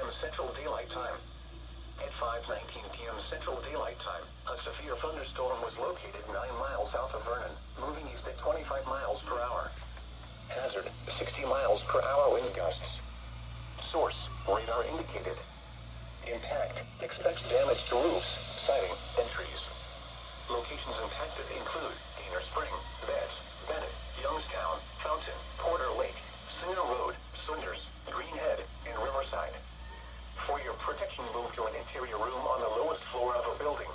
p.m. Central Daylight Time. At 5:19 p.m. Central Daylight Time, a severe thunderstorm was located 9 miles south of Vernon, moving east at 25 miles per hour. Hazard, 60 miles per hour wind gusts. Source, radar indicated. Impact, expects damage to roofs, siding, and trees. Locations impacted include Gainer Spring, Betts, Bennett, Youngstown, Fountain, Porter Lake, Singer Road, Saunders, Greenhead, and Riverside. For your protection, move to an interior room on the lowest floor of a building.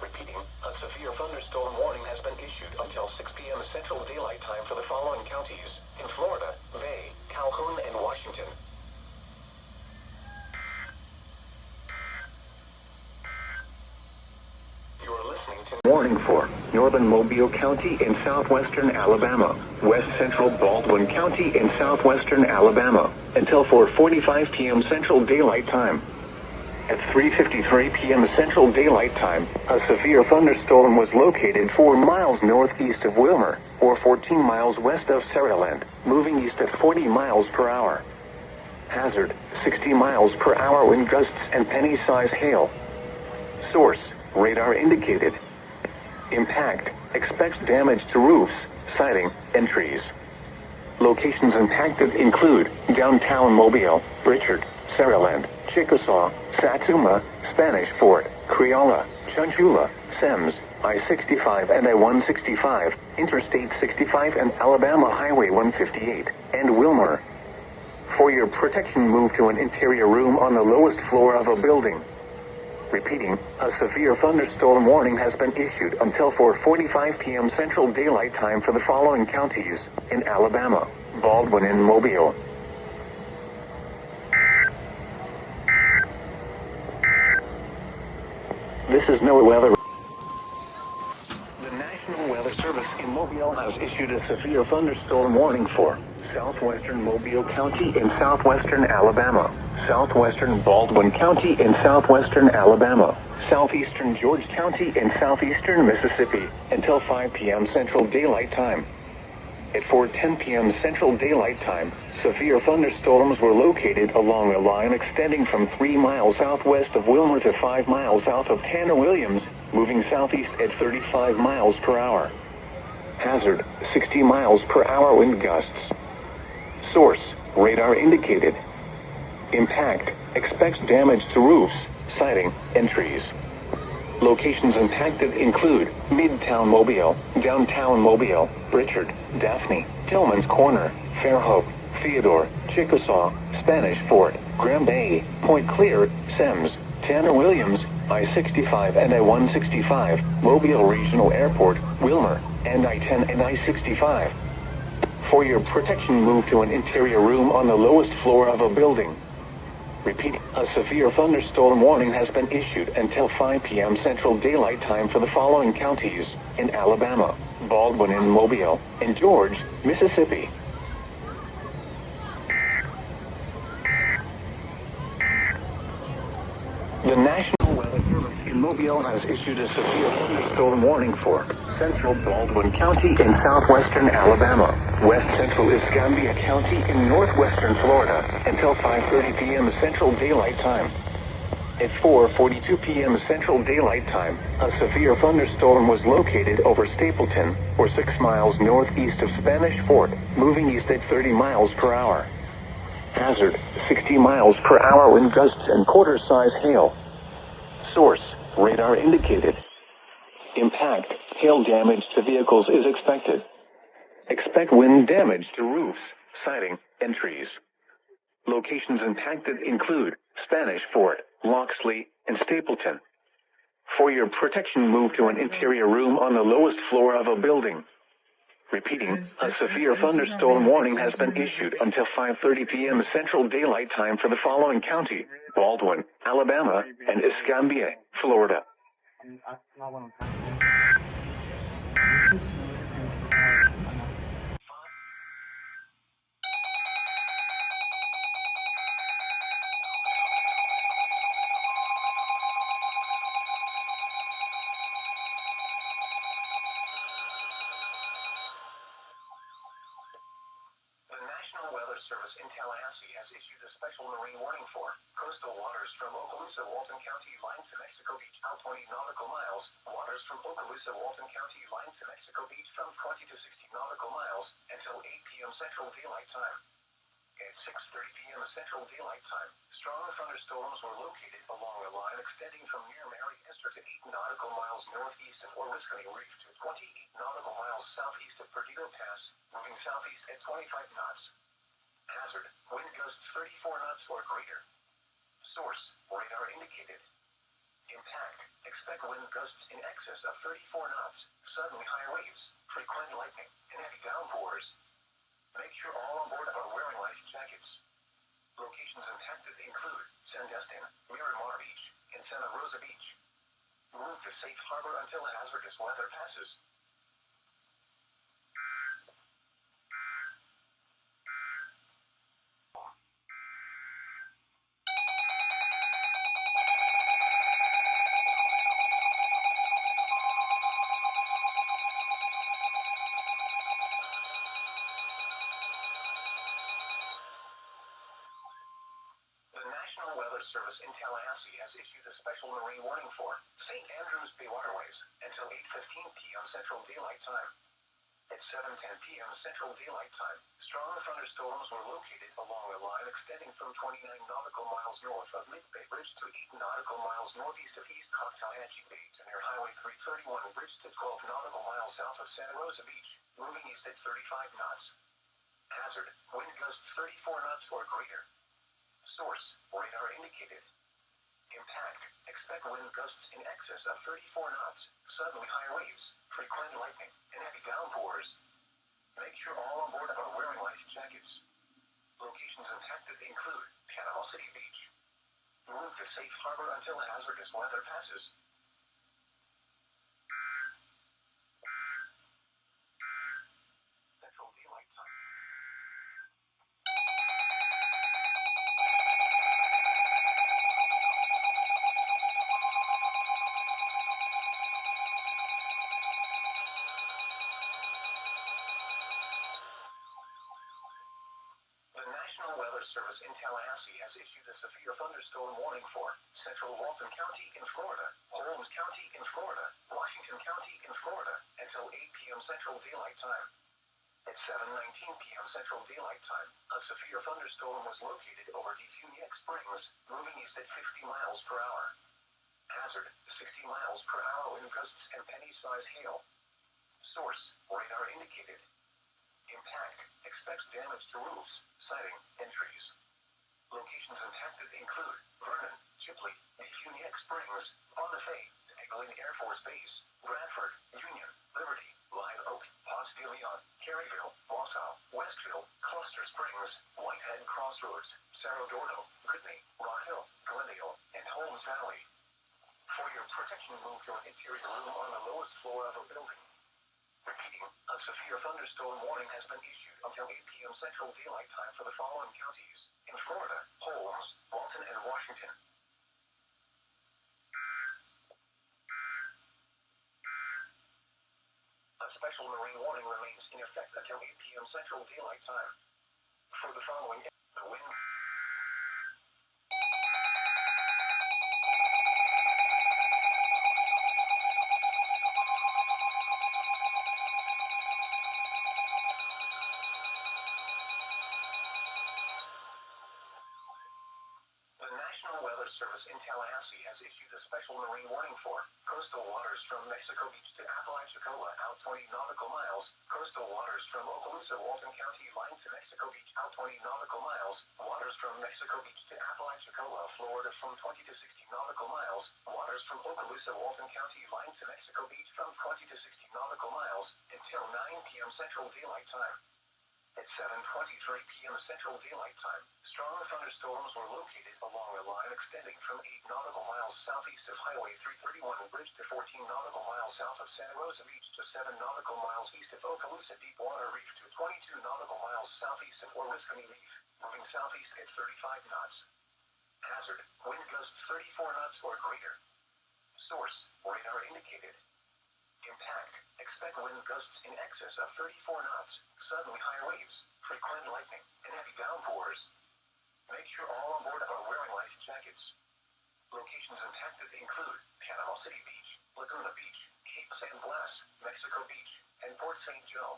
Repeating, a severe thunderstorm warning has been issued until 6 p.m. Central Daylight Time for the following counties in Florida, Bay, Calhoun, and Washington. You are listening to warning for northern Mobile County in southwestern Alabama, west central Baldwin County in southwestern Alabama, until 4:45 p.m. Central Daylight Time. At 3:53 p.m. Central Daylight Time, a severe thunderstorm was located 4 miles northeast of Wilmer, or 14 miles west of Saraland, moving east at 40 miles per hour. Hazard, 60 miles per hour wind gusts and penny-size hail. Source, radar indicated. Impact, expects damage to roofs, siding, and trees. Locations impacted include downtown Mobile, Richard, Saraland, Chickasaw, Satsuma, Spanish Fort, Creola, Chunchula, Semmes, I-65 and I-165, Interstate 65 and Alabama Highway 158, and Wilmer. For your protection, move to an interior room on the lowest floor of a building. Repeating, a severe thunderstorm warning has been issued until 4:45 p.m. Central Daylight Time for the following counties in Alabama, Baldwin and Mobile. This is NOAA weather. The National Weather Service in Mobile has issued a severe thunderstorm warning for southwestern Mobile County in southwestern Alabama, southwestern Baldwin County in southwestern Alabama, southeastern George County in southeastern Mississippi, until 5 p.m. Central Daylight Time. At 4:10 p.m. Central Daylight Time, severe thunderstorms were located along a line extending from 3 miles southwest of Wilmer to 5 miles south of Tanner Williams, moving southeast at 35 miles per hour. Hazard, 60 miles per hour wind gusts. Source, radar indicated. Impact, expects damage to roofs, siding, and trees. Locations impacted include Midtown Mobile, Downtown Mobile, Richard, Daphne, Tillman's Corner, Fairhope, Theodore, Chickasaw, Spanish Fort, Graham Bay, Point Clear, Semmes, Tanner Williams, I-65 and I-165, Mobile Regional Airport, Wilmer, and I-10 and I-65. For your protection, move to an interior room on the lowest floor of a building. Repeat, a severe thunderstorm warning has been issued until 5 p.m. Central Daylight Time for the following counties in Alabama, Baldwin and Mobile, and George, Mississippi. The National Weather Service in Mobile has issued a severe thunderstorm warning for central Baldwin County in southwestern Alabama, west central Escambia County in northwestern Florida, until 5:30 p.m. Central Daylight Time. At 4:42 p.m. Central Daylight Time, a severe thunderstorm was located over Stapleton, or 6 miles northeast of Spanish Fort, moving east at 30 miles per hour. Hazard, 60 miles per hour wind gusts and quarter-size hail. Source, radar indicated. Impact, hail damage to vehicles is expected. Expect wind damage to roofs, siding, and trees. Locations impacted include Spanish Fort, Loxley, and Stapleton. For your protection, move to an interior room on the lowest floor of a building. Repeating, a severe thunderstorm warning has been issued until 5:30 p.m. Central Daylight Time for the following county, Baldwin, Alabama, and Escambia, Florida. The National Weather Service in Tallahassee has issued a special marine warning for waters from Okaloosa, Walton County, line to Mexico Beach, out 20 nautical miles. Waters from Okaloosa, Walton County, line to Mexico Beach, from 20 to 60 nautical miles until 8 p.m. Central Daylight Time. At 6:30 p.m. Central Daylight Time, strong thunderstorms were located along a line extending from near Mary Esther to 8 nautical miles northeast of Oriskany Reef to 28 nautical miles southeast of Perdido Pass, moving southeast at 25 knots. Hazard, wind gusts 34 knots or greater. Source, radar indicated. Impact, expect wind gusts in excess of 34 knots, suddenly high waves, frequent lightning, and heavy downpours. Make sure all on board are wearing life jackets. Locations impacted include Sandestin, Miramar Beach, and Santa Rosa Beach. Move to safe harbor until hazardous weather passes. The National Weather Service in Tallahassee has issued a special marine warning for St. Andrews Bay waterways until 8:15 p.m. Central Daylight Time. At 7:10 p.m. Central Daylight Time, strong thunderstorms were located along a line extending from 29 nautical miles north of Mid-Bay Bridge to 8 nautical miles northeast of East Coxsackie Bay to near Highway 331 Bridge to 12 nautical miles south of Santa Rosa Beach, moving east at 35 knots. Hazard, wind gusts 34 knots or greater. Source, radar indicated. Impact, expect wind gusts in excess of 34 knots, suddenly high waves, frequent lightning, and heavy downpours. Make sure all on board are wearing life jackets. Locations impacted include Panama City Beach. Move to safe harbor until hazardous weather passes. Central Daylight Time. The National Weather Service in Tallahassee has issued a severe thunderstorm warning for Central Walton County in Florida, Holmes County in Florida, Washington County in Florida, until 8 p.m. Central Daylight Time. At 7:19 p.m. Central Daylight Time, a severe thunderstorm was located over Defuniak Springs, moving east at 50 miles per hour. Hazard, 60 miles per hour wind gusts and penny-sized hail. Source, radar indicated. Impact, expects damage to roofs, siding, and trees. Locations impacted include Vernon, Chipley, Defuniak Springs, Bonifay, Eglin Air Force Base, Bradford, Union, Liberty, Live Oak, Ponce de Leon, Caryville, Wausau, Westville, Cluster Springs, Whitehead Crossroads, Cerro Gordo, Whitney, Rock Hill, Glendale, and Holmes Valley. For your protection, move to an interior room on the lowest floor of a building. Repeating, a severe thunderstorm warning has been issued until 8 p.m. Central Daylight Time for the following counties in Florida: Holmes, Walton, and Washington. A special marine warning remains in effect until 8 p.m. Central Daylight Time. For the following, the wind. The National Weather Service in Tallahassee has issued a special marine warning for coastal waters from Mexico Beach to Apalachicola, out 20 nautical miles, coastal waters from Okaloosa, Walton County, line to Mexico Beach, out 20 nautical miles, waters from Mexico Beach to Apalachicola, Florida, from 20 to 60 nautical miles, waters from Okaloosa, Walton County, line to Mexico Beach, from 20 to 60 nautical miles, until 9 p.m. Central Daylight Time. At 7:23 p.m. Central Daylight Time, strong thunderstorms were located along a line extending from 8 nautical miles southeast of Highway 331 Bridge to 14 nautical miles south of Santa Rosa Beach to 7 nautical miles east of Okaloosa Deepwater Reef to 22 nautical miles southeast of Oriskany Reef, moving southeast at 35 knots. Hazard, wind gusts 34 knots or greater. Source, radar indicated. Impact, expect wind gusts in excess of 34 knots, suddenly high waves, frequent lightning, and heavy downpours. Make sure all on board are wearing life jackets. Locations intended include Panama City Beach, Laguna Beach, Cape San Blas, Mexico Beach, and Port St. Joe.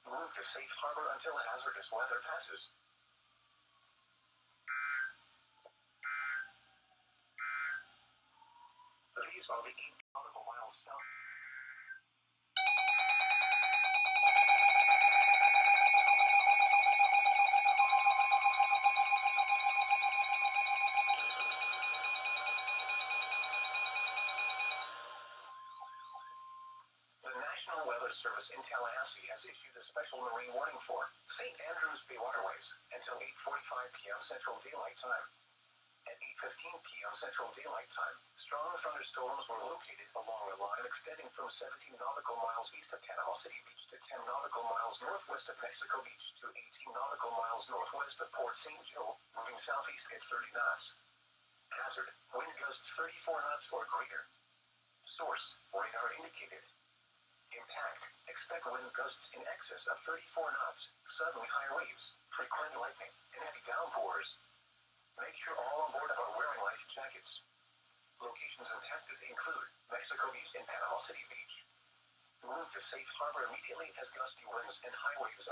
Move to safe harbor until hazardous weather passes. These are the 8 nautical miles south. The National Weather Service in Tallahassee has issued a special marine warning for St. Andrews Bay waterways until 8:45 p.m. Central Daylight Time. At 8:15 p.m. Central Daylight Time, strong thunderstorms were located along a line extending from 17 nautical miles east of Panama City Beach to 10 nautical miles northwest of Mexico Beach to 18 nautical miles northwest of Port St. Joe, moving southeast at 30 knots. Hazard, wind gusts 34 knots or greater. Source, radar indicated. Impact, expect wind gusts in excess of 34 knots, suddenly high waves, frequent lightning, and heavy downpours. Make sure all on board are wearing life jackets. Locations intended include Mexico Beach and Panama City Beach. Move to safe harbor immediately as gusty winds and high waves